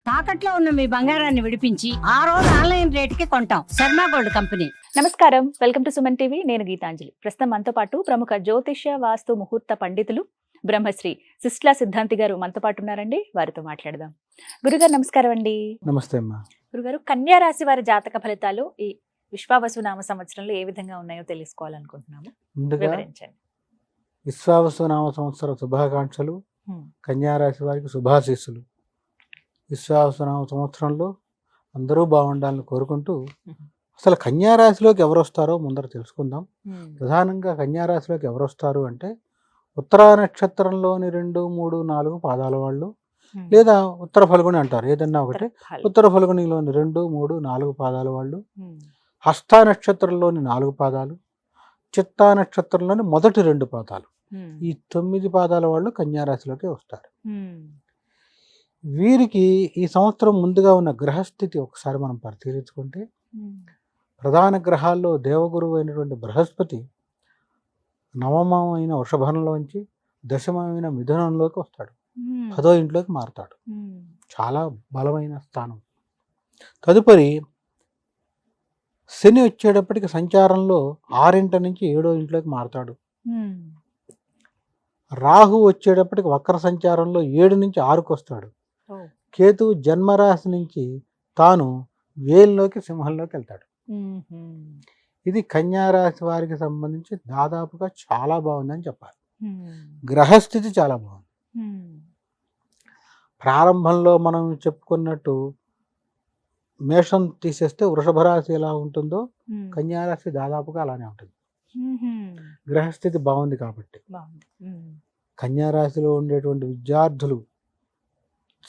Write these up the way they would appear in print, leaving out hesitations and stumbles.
తాకట్లో ఉన్న మీ బంగారాన్ని విడిపించి ఆ రోజు ఆన్లైన్ రేటుకి కొంటాం. Sharma gold company. నమస్కారం, వెల్కమ్ టు సుమన్ టీవీ. నేను గీతాంజలి. ప్రస్తుతం మనతో పాటు ప్రముఖ జ్యోతిష్య వాస్తు ముహూర్త పండితులు బ్రహ్మశ్రీ సిస్లా సిద్ధాంతి గారు మనతో పాటు ఉన్నారండి. వారితో మాట్లాడదాం. గురుగారు నమస్కారం అండి. నమస్తే అమ్మా. గురుగారు, కన్యా రాశి వారి జాతక ఫలితాలు ఈ విశ్వావసు నామ సంవత్సరంలో ఏ విధంగా ఉన్నాయో తెలుసుకోవాలనుకుంటున్నాము. ముందుగా వివరించండి. విశ్వావసు నామ సంవత్సర శుభాకాంక్షలు. కన్యారాశి వారికి శుభాశీస్సులు. విశ్వావసు నామ సంవత్సరంలో అందరూ బాగుండాలని కోరుకుంటూ అసలు కన్యారాశిలోకి ఎవరు వస్తారో ముందర తెలుసుకుందాం. ప్రధానంగా కన్యారాశిలోకి ఎవరు వస్తారు అంటే ఉత్తరా నక్షత్రంలోని 2, 3, 4 పాదాల వాళ్ళు, లేదా ఉత్తర ఫల్గుని అంటారు, ఏదన్నా ఒకటి. ఉత్తర ఫల్గునిలోని 2, 3, 4 పాదాల వాళ్ళు, హస్తా నక్షత్రంలోని 4 పాదాలు, చిత్తా నక్షత్రంలోని మొదటి 2 పాదాలు, ఈ 9 పాదాల వాళ్ళు కన్యారాశిలోకి వస్తారు. వీరికి ఈ సంవత్సరం ముందుగా ఉన్న గ్రహస్థితి ఒకసారి మనం పరిశీలించుకుంటే, ప్రధాన గ్రహాల్లో దేవగురువు అయినటువంటి బృహస్పతి నవమమైన వృషభంలోంచి దశమమైన మిథునంలోకి వస్తాడు. 10వ ఇంట్లోకి మారుతాడు. చాలా బలమైన స్థానం. తదుపరి శని వచ్చేటప్పటికి సంచారంలో 6 నుంచి 7వ ఇంట్లోకి మారుతాడు. రాహు వచ్చేటప్పటికి వక్ర సంచారంలో 7 నుంచి 6కు వస్తాడు. కేతువు జన్మరాశి నుంచి తాను వేల్లోకి సింహంలోకి వెళ్తాడు. ఇది కన్యారాశి వారికి సంబంధించి దాదాపుగా చాలా బాగుందని చెప్పాలి. గ్రహస్థితి చాలా బాగుంది. ప్రారంభంలో మనం చెప్పుకున్నట్టు మేషం తీసేస్తే వృషభ రాశి ఎలా ఉంటుందో కన్యారాశి దాదాపుగా అలానే ఉంటుంది. గ్రహస్థితి బాగుంది కాబట్టి కన్యారాశిలో ఉండేటువంటి విద్యార్థులు,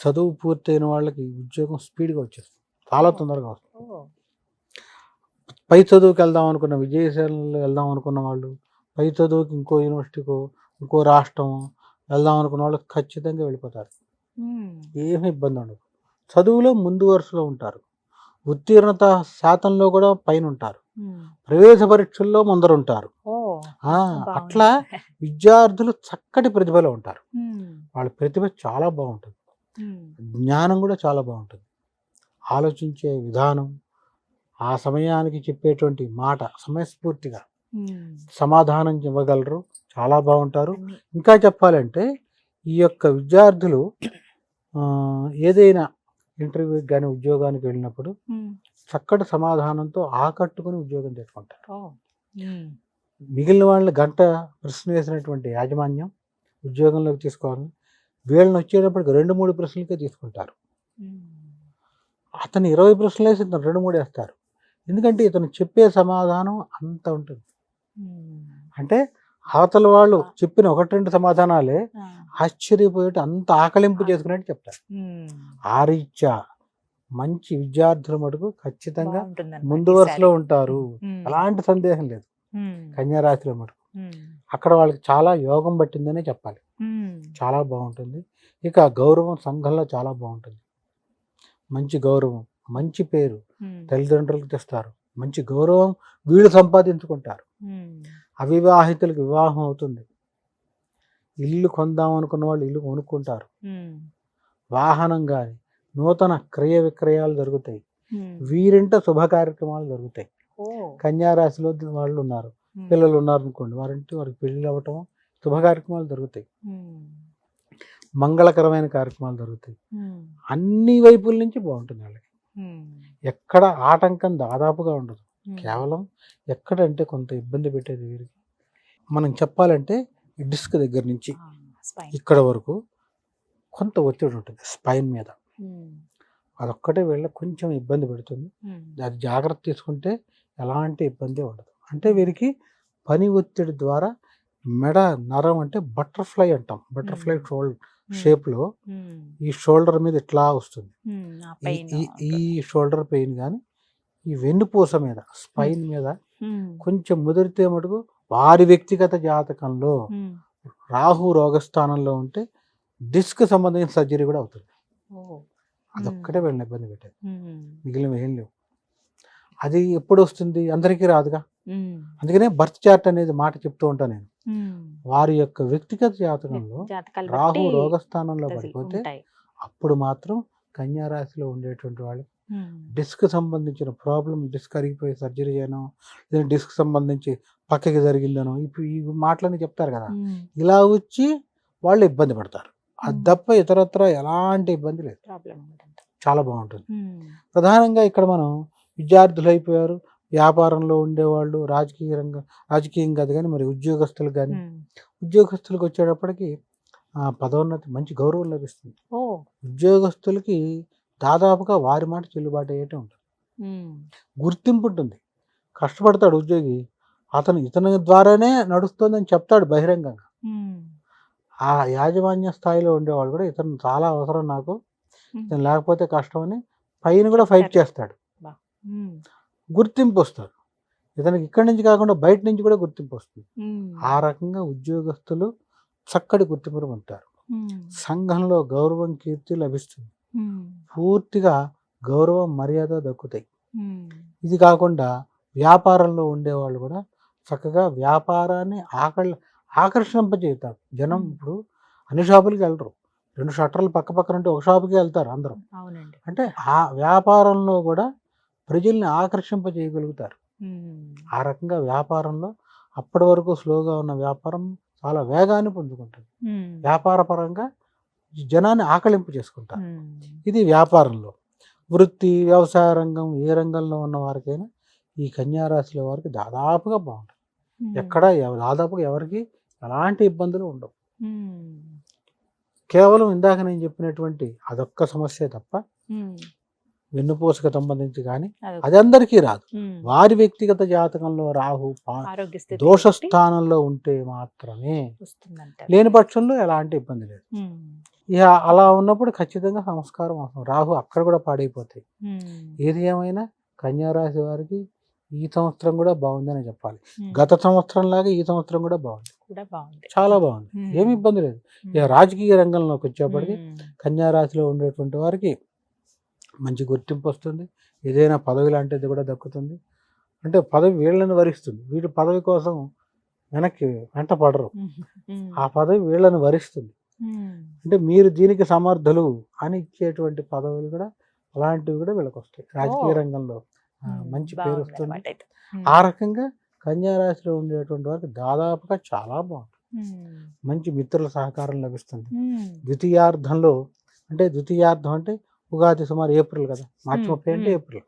చదువు పూర్తయిన వాళ్ళకి ఉద్యోగం స్పీడ్గా వచ్చేస్తుంది, చాలా తొందరగా వస్తుంది. పై చదువుకి వెళ్దాం అనుకున్న, విదేశాలలో వెళ్దాం అనుకున్న వాళ్ళు, పై చదువుకి ఇంకో యూనివర్సిటీకో ఇంకో రాష్ట్రం వెళ్దాం అనుకున్న వాళ్ళు ఖచ్చితంగా వెళ్ళిపోతారు. ఏమీ ఇబ్బంది ఉండదు. చదువులో ముందు వరుసలో ఉంటారు. ఉత్తీర్ణత శాతంలో కూడా పైన ఉంటారు. ప్రవేశ పరీక్షల్లో ముందర ఉంటారు. అట్లా విద్యార్థులు చక్కటి ప్రతిభలో ఉంటారు. వాళ్ళ ప్రతిభ చాలా బాగుంటుంది. జ్ఞానం కూడా చాలా బాగుంటుంది. ఆలోచించే విధానం, ఆ సమయానికి చెప్పేటువంటి మాట సమయస్ఫూర్తిగా సమాధానం ఇవ్వగలరు, చాలా బాగుంటారు. ఇంకా చెప్పాలంటే ఈ యొక్క విద్యార్థులు ఏదైనా ఇంటర్వ్యూకి కానీ ఉద్యోగానికి వెళ్ళినప్పుడు చక్కటి సమాధానంతో ఆకట్టుకుని ఉద్యోగం తెచ్చుకుంటారు. మిగిలిన వాళ్ళని గంట ప్రశ్న వేసినటువంటి యాజమాన్యం ఉద్యోగంలోకి తీసుకోవాలని వీళ్ళని వచ్చేటప్పటికి 2-3 ప్రశ్నలకే తీసుకుంటారు. అతను 20 ప్రశ్నలు వేసి ఇతను 2-3 వేస్తారు. ఎందుకంటే ఇతను చెప్పే సమాధానం అంత ఉంటుంది. అంటే అవతల వాళ్ళు చెప్పిన 1-2 సమాధానాలే ఆశ్చర్యపోయేట్టు అంత ఆకలింపు చేసుకునేట్టు చెప్తారు. ఆ రీత్యా మంచి విద్యార్థుల మటుకు ఖచ్చితంగా ముందు వరుసలో ఉంటారు, అలాంటి సందేహం లేదు. కన్యారాశిలో మటుకు అక్కడ వాళ్ళకి చాలా యోగం పట్టిందనే చెప్పాలి. చాలా బాగుంటుంది. ఇక గౌరవం సంఘంలో చాలా బాగుంటుంది. మంచి గౌరవం, మంచి పేరు తల్లిదండ్రులకు తెస్తారు. మంచి గౌరవం వీళ్ళు సంపాదించుకుంటారు. అవివాహితులకు వివాహం అవుతుంది. ఇల్లు కొందాం అనుకున్న వాళ్ళు ఇల్లు కొనుక్కుంటారు. వాహనం కానీ నూతన క్రయ విక్రయాలు జరుగుతాయి. వీరింట శుభ కార్యక్రమాలు జరుగుతాయి. కన్యారాశిలో వాళ్ళు ఉన్నారు, పిల్లలు ఉన్నారు అనుకోండి, వారింటి వారికి పెళ్ళిళ్ళు అవ్వటం, శుభ కార్యక్రమాలు జరుగుతాయి. మంగళకరమైన కార్యక్రమాలు జరుగుతాయి. అన్ని వైపుల నుంచి బాగుంటుంది వాళ్ళకి. ఎక్కడ ఆటంకం దాదాపుగా ఉండదు. కేవలం ఎక్కడంటే కొంత ఇబ్బంది పెట్టేది వీరికి. మనం చెప్పాలంటే ఈ డిస్క్ దగ్గర నుంచి ఇక్కడ వరకు కొంత ఒత్తిడి ఉంటుంది స్పైన్ మీద. అదొక్కటే వీళ్ళ కొంచెం ఇబ్బంది పెడుతుంది. అది జాగ్రత్త తీసుకుంటే ఎలాంటి ఇబ్బంది ఉండదు. అంటే వీరికి పని ఒత్తిడి ద్వారా మెడ నరం, అంటే బటర్ఫ్లై అంటాం, బటర్ఫ్లై షేప్లో ఈ షోల్డర్ మీద ఇట్లా వస్తుంది. ఈ షోల్డర్ పెయిన్ కానీ ఈ వెన్నుపూస మీద, స్పైన్ మీద కొంచెం ముదిరితే మటుకు వారి వ్యక్తిగత జాతకంలో రాహు రోగస్థానంలో ఉంటే డిస్క్ సంబంధించిన సర్జరీ కూడా అవుతుంది. అదొక్కటే వీళ్ళని ఇబ్బంది పెట్టేది, మిగిలిన ఏం లేవు. అది ఎప్పుడు వస్తుంది, అందరికీ రాదుగా. అందుకనే బర్త్ చార్ట్ అనేది మాట చెప్తూ ఉంటాను నేను. వారి యొక్క వ్యక్తిగత జాతకంలో రాహు రోగస్థానంలో పడిపోతే అప్పుడు మాత్రం కన్యా రాశిలో ఉండేటువంటి వాళ్ళు డిస్క్ సంబంధించిన ప్రాబ్లం, డిస్క్ అరిగిపోయి సర్జరీ చేయడం, లేదా డిస్క్ సంబంధించి పక్కకి జరిగిందనో ఇప్పుడు ఈ మాటలని చెప్తారు కదా, ఇలా వచ్చి వాళ్ళు ఇబ్బంది పడతారు. అది తప్ప ఇతరత్ర ఎలాంటి ఇబ్బంది లేదు, చాలా బాగుంటుంది. ప్రధానంగా ఇక్కడ మనం విద్యార్థులు అయిపోయారు, వ్యాపారంలో ఉండేవాళ్ళు, రాజకీయం కాదు కానీ మరి ఉద్యోగస్తులు కానీ, ఉద్యోగస్తులకు వచ్చేటప్పటికి పదోన్నతి, మంచి గౌరవం లభిస్తుంది. ఉద్యోగస్తులకి దాదాపుగా వారి మాట చెల్లుబాటు అయ్యేటే ఉంటుంది, గుర్తింపు ఉంటుంది. కష్టపడతాడు ఉద్యోగి, ఇతని ద్వారానే నడుస్తుందని చెప్తాడు బహిరంగంగా. ఆ యాజమాన్య స్థాయిలో ఉండేవాళ్ళు కూడా ఇతను చాలా అవసరం నాకు, ఇతను లేకపోతే కష్టం అని పైన కూడా ఫైట్ చేస్తాడు, గుర్తింపు వస్తారు. ఇతనికి ఇక్కడి నుంచి కాకుండా బయట నుంచి కూడా గుర్తింపు వస్తుంది. ఆ రకంగా ఉద్యోగస్తులు చక్కటి గుర్తింపును పొందుతారు. సంఘంలో గౌరవం, కీర్తి లభిస్తుంది. పూర్తిగా గౌరవం, మర్యాద దక్కుతాయి. ఇది కాకుండా వ్యాపారంలో ఉండేవాళ్ళు కూడా చక్కగా వ్యాపారాన్ని ఆకర్షింపజేస్తారు. జనం ఇప్పుడు అన్ని షాపులకి వెళ్ళరు, 2 షట్టర్లు పక్క పక్కన ఉంటే ఒక షాపుకి వెళ్తారు అందరూ. అంటే ఆ వ్యాపారంలో కూడా ప్రజల్ని ఆకర్షింపజేయగలుగుతారు. ఆ రకంగా వ్యాపారంలో అప్పటి వరకు స్లోగా ఉన్న వ్యాపారం చాలా వేగాన్ని పుంజుకుంటుంది. వ్యాపార పరంగా జనాన్ని ఆకలింపు చేసుకుంటారు. ఇది వ్యాపారంలో. వృత్తి, వ్యవసాయ రంగం, ఏ రంగంలో ఉన్న వారికైనా ఈ కన్యా రాశిలో వారికి దాదాపుగా బాగుంటుంది. ఎక్కడ దాదాపుగా ఎవరికి ఎలాంటి ఇబ్బందులు ఉండవు. కేవలం ఇందాక నేను చెప్పినటువంటి అదొక్క సమస్య తప్ప వెన్నుపూసకు సంబంధించి కానీ అది అందరికీ రాదు. వారి వ్యక్తిగత జాతకంలో రాహు దోష స్థానంలో ఉంటే మాత్రమే, లేని పక్షంలో ఎలాంటి ఇబ్బంది లేదు. ఇక అలా ఉన్నప్పుడు ఖచ్చితంగా సంస్కారం అవసరం. రాహు అక్కడ కూడా పాడైపోతాయి. ఏది ఏమైనా కన్యా రాశి వారికి ఈ సంవత్సరం కూడా బాగుందని చెప్పాలి. గత సంవత్సరం లాగా ఈ సంవత్సరం కూడా బాగుంది, చాలా బాగుంది, ఏమి ఇబ్బంది లేదు. ఇక రాజకీయ రంగంలోకి వచ్చేప్పటికి కన్యా రాశిలో ఉండేటువంటి వారికి మంచి గుర్తింపు వస్తుంది. ఏదైనా పదవి లాంటిది కూడా దక్కుతుంది. అంటే పదవి వీళ్ళని వరిస్తుంది, వీళ్ళు పదవి కోసం వెంట పడరు, ఆ పదవి వీళ్ళని వరిస్తుంది. అంటే మీరు దీనికి సమర్థులు అని ఇచ్చేటువంటి పదవులు కూడా అలాంటివి కూడా వీళ్ళకి వస్తాయి. రాజకీయ రంగంలో మంచి పేరు వస్తుంది. ఆ రకంగా కన్యా రాశిలో ఉండేటువంటి వారికి దాదాపుగా చాలా బాగుంటుంది. మంచి మిత్రుల సహకారం లభిస్తుంది. ద్వితీయార్థంలో అంటే ఉగాది సుమారు ఏప్రిల్ కదా, మార్చి 30 అంటే ఏప్రిల్,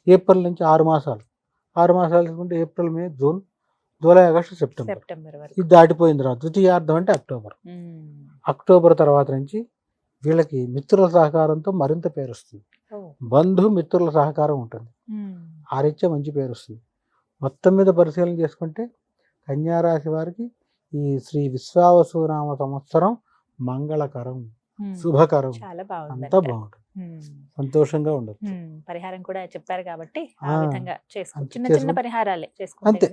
ఏప్రిల్ నుంచి 6 మాసాలు, 6 మాసాలు తీసుకుంటే ఏప్రిల్, మే, జూన్, జూలై, ఆగస్టు, సెప్టెంబర్ ఇది దాటిపోయిన తర్వాత ద్వితీయార్థం అంటే అక్టోబర్ తర్వాత నుంచి వీళ్ళకి మిత్రుల సహకారంతో మరింత పేరు వస్తుంది. బంధు మిత్రుల సహకారం ఉంటుంది, ఆ రీత్యా మంచి పేరు వస్తుంది. మొత్తం మీద పరిశీలన చేసుకుంటే కన్యా రాశి వారికి ఈ శ్రీ విశ్వావసునామ సంవత్సరం మంగళకరం, శుభకరం, అంతా బాగుంటుంది, సంతోషంగా ఉండదు. పరిహారం కూడా చెప్పారు కాబట్టి ఆ విధంగా చిన్న చిన్న పరిహారాలే చేసుకుంటే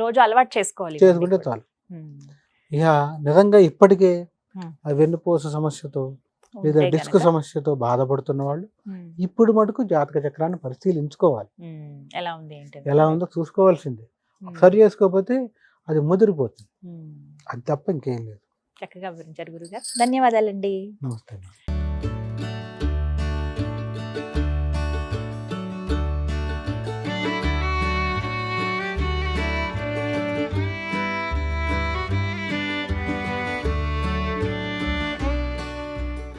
రోజు అలవాటు చేసుకుంటే చాలు. ఇక నిజంగా ఇప్పటికే వెన్నుపూస సమస్యతో లేదా డిస్క్ సమస్యతో బాధపడుతున్న వాళ్ళు ఇప్పుడు మటుకు జాతక చక్రాన్ని పరిశీలించుకోవాలి. ఎలా ఉందో చూసుకోవాల్సిందే. సరి చేసుకోకపోతే అది ముదిరిపోతుంది, అది తప్ప ఇంకేం లేదు. చక్కగా వివరించారు గురుగారు, ధన్యవాదాలండి. నమస్తే.